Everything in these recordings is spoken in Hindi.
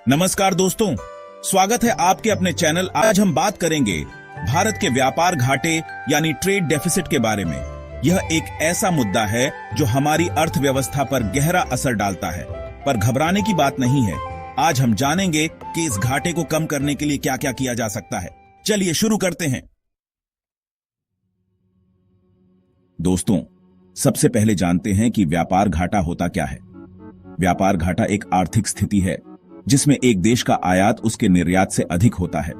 नमस्कार दोस्तों, स्वागत है आपके अपने चैनल। आज हम बात करेंगे भारत के व्यापार घाटे यानी ट्रेड डेफिसिट के बारे में। यह एक ऐसा मुद्दा है जो हमारी अर्थव्यवस्था पर गहरा असर डालता है, पर घबराने की बात नहीं है। आज हम जानेंगे कि इस घाटे को कम करने के लिए क्या क्या किया जा सकता है। चलिए शुरू करते हैं। दोस्तों, सबसे पहले जानते हैं कि व्यापार घाटा होता क्या है। व्यापार घाटा एक आर्थिक स्थिति है जिसमें एक देश का आयात उसके निर्यात से अधिक होता है।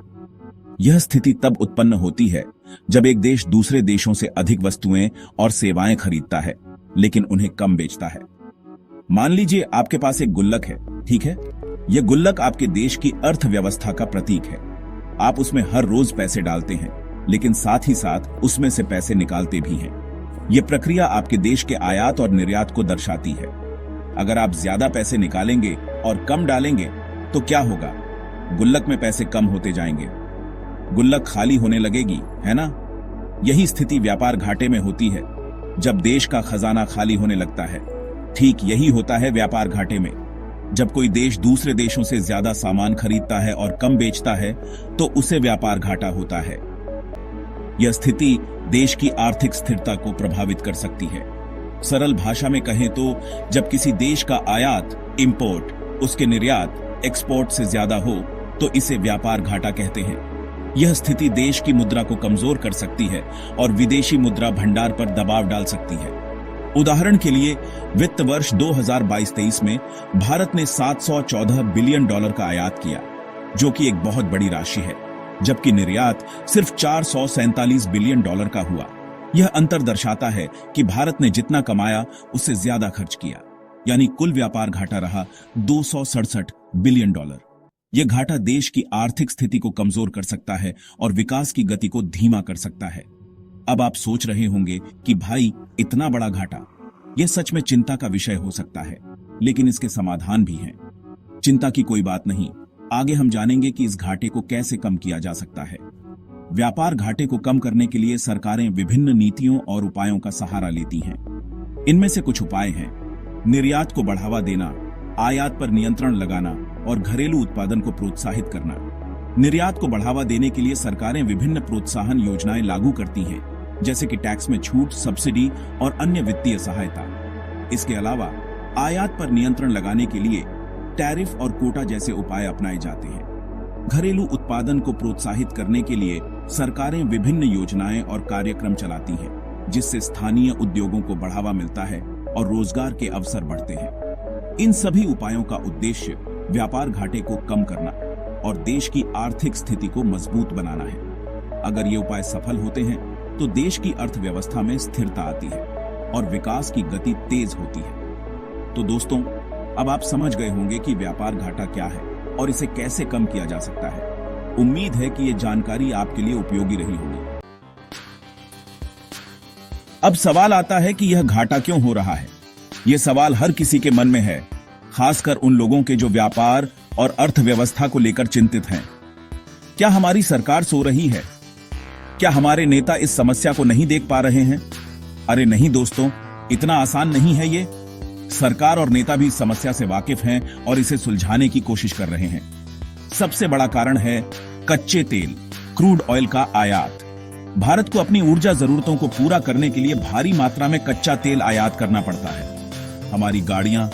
यह स्थिति तब उत्पन्न होती है जब एक देश दूसरे देशों से अधिक वस्तुएं और सेवाएं खरीदता है लेकिन उन्हें कम बेचता है। मान लीजिए आपके पास एक गुल्लक है, ठीक है। यह गुल्लक आपके देश की अर्थव्यवस्था का प्रतीक है। आप उसमें हर रोज पैसे डालते हैं, लेकिन साथ ही साथ उसमें से पैसे निकालते भी हैं। यह प्रक्रिया आपके देश के आयात और निर्यात को दर्शाती है। अगर आप ज्यादा पैसे निकालेंगे और कम डालेंगे तो क्या होगा? गुल्लक में पैसे कम होते जाएंगे, गुल्लक खाली होने लगेगी, है ना? यही स्थिति व्यापार घाटे में होती है, जब देश का खजाना खाली होने लगता है। ठीक यही होता है व्यापार घाटे में। जब कोई देश दूसरे देशों से ज्यादा सामान खरीदता है और कम बेचता है तो उसे व्यापार घाटा होता है। यह स्थिति देश की आर्थिक स्थिरता को प्रभावित कर सकती है। सरल भाषा में कहें तो जब किसी देश का आयात इंपोर्ट उसके निर्यात एक्सपोर्ट से ज्यादा हो तो इसे व्यापार घाटा कहते हैं। यह स्थिति देश की मुद्रा को कमजोर कर सकती है और विदेशी मुद्रा भंडार पर दबाव डाल सकती है। उदाहरण के लिए वित्त वर्ष 2022-23 में भारत ने $714 बिलियन का आयात किया, जो कि एक बहुत बड़ी राशि है, जबकि निर्यात सिर्फ $447 बिलियन का हुआ। यह अंतर दर्शाता है कि भारत ने जितना कमाया उससे ज्यादा खर्च किया, यानी कुल व्यापार घाटा रहा $267 बिलियन। यह घाटा देश की आर्थिक स्थिति को कमजोर कर सकता है और विकास की गति को धीमा कर सकता है। अब आप सोच रहे होंगे कि भाई, इतना बड़ा घाटा, यह सच में चिंता का विषय हो सकता है, लेकिन इसके समाधान भी हैं। चिंता की कोई बात नहीं। आगे हम जानेंगे कि इस घाटे को कैसे कम किया जा सकता है। व्यापार घाटे को कम करने के लिए सरकारें विभिन्न नीतियों और उपायों का सहारा लेती हैं। इनमें से कुछ उपाय हैं: निर्यात को बढ़ावा देना, आयात पर नियंत्रण लगाना और घरेलू उत्पादन को प्रोत्साहित करना। निर्यात को बढ़ावा देने के लिए सरकारें विभिन्न प्रोत्साहन योजनाएं लागू करती हैं, जैसे कि टैक्स में छूट, सब्सिडी और अन्य वित्तीय सहायता। इसके अलावा आयात पर नियंत्रण लगाने के लिए टैरिफ और कोटा जैसे उपाय अपनाए जाते हैं। घरेलू उत्पादन को प्रोत्साहित करने के लिए सरकारें विभिन्न योजनाएं और कार्यक्रम चलाती हैं, जिससे स्थानीय उद्योगों को बढ़ावा मिलता है और रोजगार के अवसर बढ़ते हैं। इन सभी उपायों का उद्देश्य व्यापार घाटे को कम करना और देश की आर्थिक स्थिति को मजबूत बनाना है। अगर ये उपाय सफल होते हैं तो देश की अर्थव्यवस्था में स्थिरता आती है और विकास की गति तेज होती है। तो दोस्तों, अब आप समझ गए होंगे कि व्यापार घाटा क्या है और इसे कैसे कम किया जा सकता है। उम्मीद है कि यह जानकारी आपके लिए उपयोगी रही होगी। अब सवाल आता है कि यह घाटा क्यों हो रहा है। यह सवाल हर किसी के मन में है, खासकर उन लोगों के जो व्यापार और अर्थव्यवस्था को लेकर चिंतित हैं। क्या हमारी सरकार सो रही है? क्या हमारे नेता इस समस्या को नहीं देख पा रहे हैं? अरे नहीं दोस्तों, इतना आसान नहीं है ये। सरकार और नेता भी इस समस्या से वाकिफ हैं और इसे सुलझाने की कोशिश कर रहे हैं। सबसे बड़ा कारण है कच्चे तेल, क्रूड ऑयल का आयात। भारत को अपनी ऊर्जा जरूरतों को पूरा करने के लिए भारी मात्रा में कच्चा तेल आयात करना पड़ता है। हमारी गाड़ियां,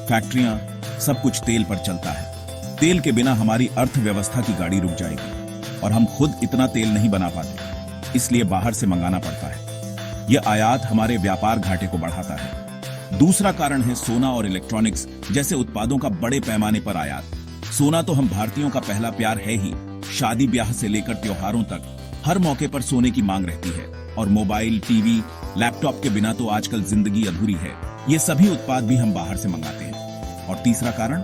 फैक्ट्रियां, सब कुछ तेल पर चलता है। तेल के बिना हमारी अर्थव्यवस्था की गाड़ी रुक जाएगी और हम खुद इतना तेल नहीं बना पाते, इसलिए बाहर से मंगाना पड़ता है। यह आयात हमारे व्यापार घाटे को बढ़ाता है। दूसरा कारण है सोना और इलेक्ट्रॉनिक्स जैसे उत्पादों का बड़े पैमाने पर आयात। सोना तो हम भारतीयों का पहला प्यार है ही। शादी ब्याह से लेकर त्योहारों तक हर मौके पर सोने की मांग रहती है और मोबाइल, टीवी, लैपटॉप के बिना तो आजकल जिंदगी अधूरी है। ये सभी उत्पाद भी हम बाहर से मंगाते हैं। और तीसरा कारण,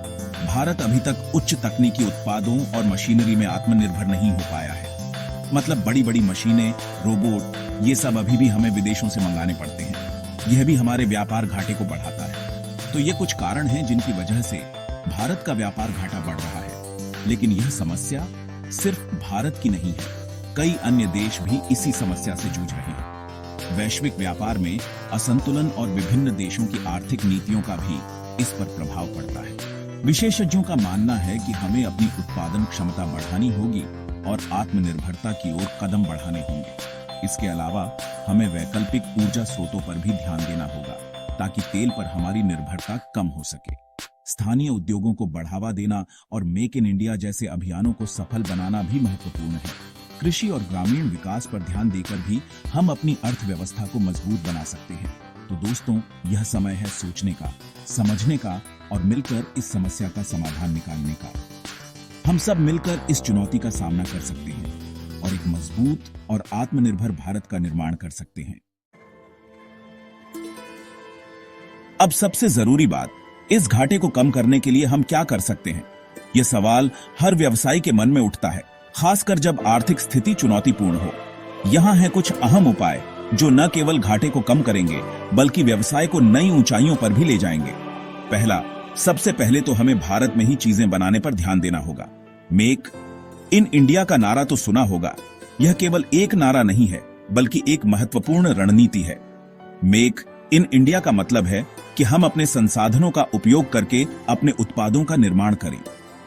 भारत अभी तक उच्च तकनीकी उत्पादों और मशीनरी में आत्मनिर्भर नहीं हो पाया है। मतलब बड़ी बड़ी मशीनें, रोबोट, ये सब अभी भी हमें विदेशों से मंगाने पड़ते हैं। यह भी हमारे व्यापार घाटे को बढ़ाता है। तो ये कुछ कारण हैं जिनकी वजह से भारत का व्यापार घाटा बढ़ रहा है। लेकिन यह समस्या सिर्फ भारत की नहीं है, कई अन्य देश भी इसी समस्या से जूझ रहे हैं। वैश्विक व्यापार में असंतुलन और विभिन्न देशों की आर्थिक नीतियों का भी इस पर प्रभाव पड़ता है। विशेषज्ञों का मानना है कि हमें अपनी उत्पादन क्षमता बढ़ानी होगी और आत्मनिर्भरता की ओर कदम बढ़ाने होंगे। इसके अलावा हमें वैकल्पिक ऊर्जा स्रोतों पर भी ध्यान देना होगा ताकि तेल पर हमारी निर्भरता कम हो सके। स्थानीय उद्योगों को बढ़ावा देना और मेक इन इंडिया जैसे अभियानों को सफल बनाना भी महत्वपूर्ण है। कृषि और ग्रामीण विकास पर ध्यान देकर भी हम अपनी अर्थव्यवस्था को मजबूत बना सकते हैं। तो दोस्तों, यह समय है सोचने का, समझने का और मिलकर इस समस्या का समाधान निकालने का। हम सब मिलकर इस चुनौती का सामना कर सकते हैं और एक मजबूत और आत्मनिर्भर भारत का निर्माण कर सकते हैं। अब सबसे जरूरी बात, इस घाटे को कम करने के लिए हम क्या कर सकते हैं? यह सवाल हर व्यवसायी के मन में उठता है, खासकर जब आर्थिक स्थिति चुनौतीपूर्ण हो। यहाँ हैं कुछ अहम उपाय जो न केवल घाटे को कम करेंगे बल्कि व्यवसाय को नई ऊंचाइयों पर भी ले जाएंगे। पहला, सबसे पहले तो हमें भारत में ही चीजें बनाने पर ध्यान देना होगा। मेक इन इंडिया का नारा तो सुना होगा। यह केवल एक नारा नहीं है बल्कि एक महत्वपूर्ण रणनीति है। मेक इन इंडिया का मतलब है कि हम अपने संसाधनों का उपयोग करके अपने उत्पादों का निर्माण करें।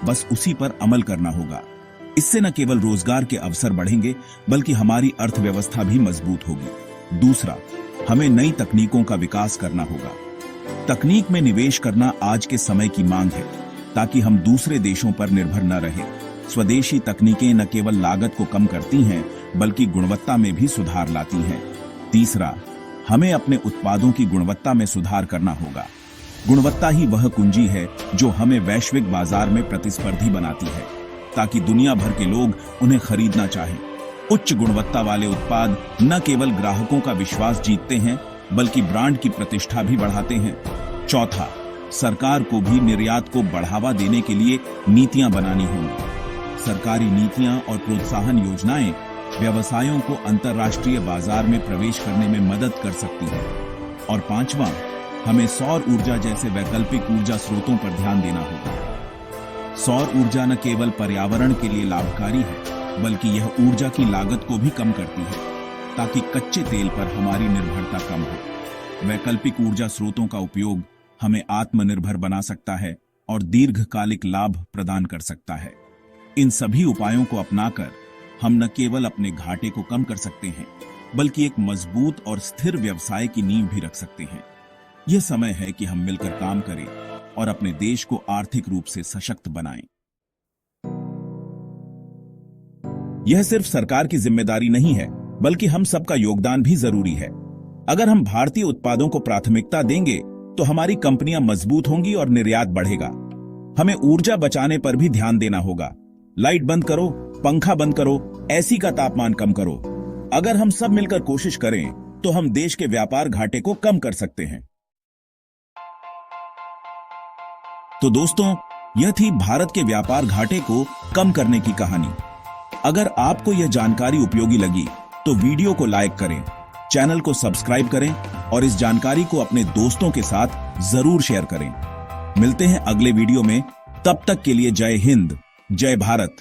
बस उसी पर अमल करना होगा। इससे न केवल रोजगार के अवसर बढ़ेंगे बल्कि हमारी अर्थव्यवस्था भी मजबूत होगी। दूसरा, हमें नई तकनीकों का विकास करना होगा। तकनीक में निवेश करना आज के समय की मांग है ताकि हम दूसरे देशों पर निर्भर न रहें। स्वदेशी तकनीकें न केवल लागत को कम करती हैं बल्कि गुणवत्ता में भी सुधार लाती हैं। तीसरा, हमें अपने उत्पादों की गुणवत्ता में सुधार करना होगा। गुणवत्ता ही वह कुंजी है जो हमें वैश्विक बाजार में प्रतिस्पर्धी बनाती है ताकि दुनिया भर के लोग उन्हें खरीदना चाहें। उच्च गुणवत्ता वाले उत्पाद न केवल ग्राहकों का विश्वास जीतते हैं बल्कि ब्रांड की प्रतिष्ठा भी बढ़ाते हैं। चौथा, सरकार को भी निर्यात को बढ़ावा देने के लिए नीतियां बनानी होंगी। सरकारी नीतियां और प्रोत्साहन योजनाएं व्यवसायों को अंतर्राष्ट्रीय बाजार में प्रवेश करने में मदद कर सकती हैं। और पांचवां, हमें सौर ऊर्जा जैसे वैकल्पिक ऊर्जा स्रोतों पर ध्यान देना होगा। सौर ऊर्जा न केवल पर्यावरण के लिए लाभकारी है बल्कि यह ऊर्जा की लागत को भी कम करती है ताकि कच्चे तेल पर हमारी निर्भरता कम हो। वैकल्पिक ऊर्जा स्रोतों का उपयोग हमें आत्मनिर्भर बना सकता है और दीर्घकालिक लाभ प्रदान कर सकता है। इन सभी उपायों को अपनाकर हम न केवल अपने घाटे को कम कर सकते हैं बल्कि एक मजबूत और स्थिर व्यवसाय की नींव भी रख सकते हैं। यह समय है कि हम मिलकर काम करें और अपने देश को आर्थिक रूप से सशक्त बनाएं। यह सिर्फ सरकार की जिम्मेदारी नहीं है बल्कि हम सबका योगदान भी जरूरी है। अगर हम भारतीय उत्पादों को प्राथमिकता देंगे तो हमारी कंपनियां मजबूत होंगी और निर्यात बढ़ेगा। हमें ऊर्जा बचाने पर भी ध्यान देना होगा। लाइट बंद करो, पंखा बंद करो, एसी का तापमान कम करो। अगर हम सब मिलकर कोशिश करें तो हम देश के व्यापार घाटे को कम कर सकते हैं। तो दोस्तों, यह थी भारत के व्यापार घाटे को कम करने की कहानी। अगर आपको यह जानकारी उपयोगी लगी तो वीडियो को लाइक करें, चैनल को सब्सक्राइब करें और इस जानकारी को अपने दोस्तों के साथ जरूर शेयर करें। मिलते हैं अगले वीडियो में। तब तक के लिए जय हिंद, जय भारत।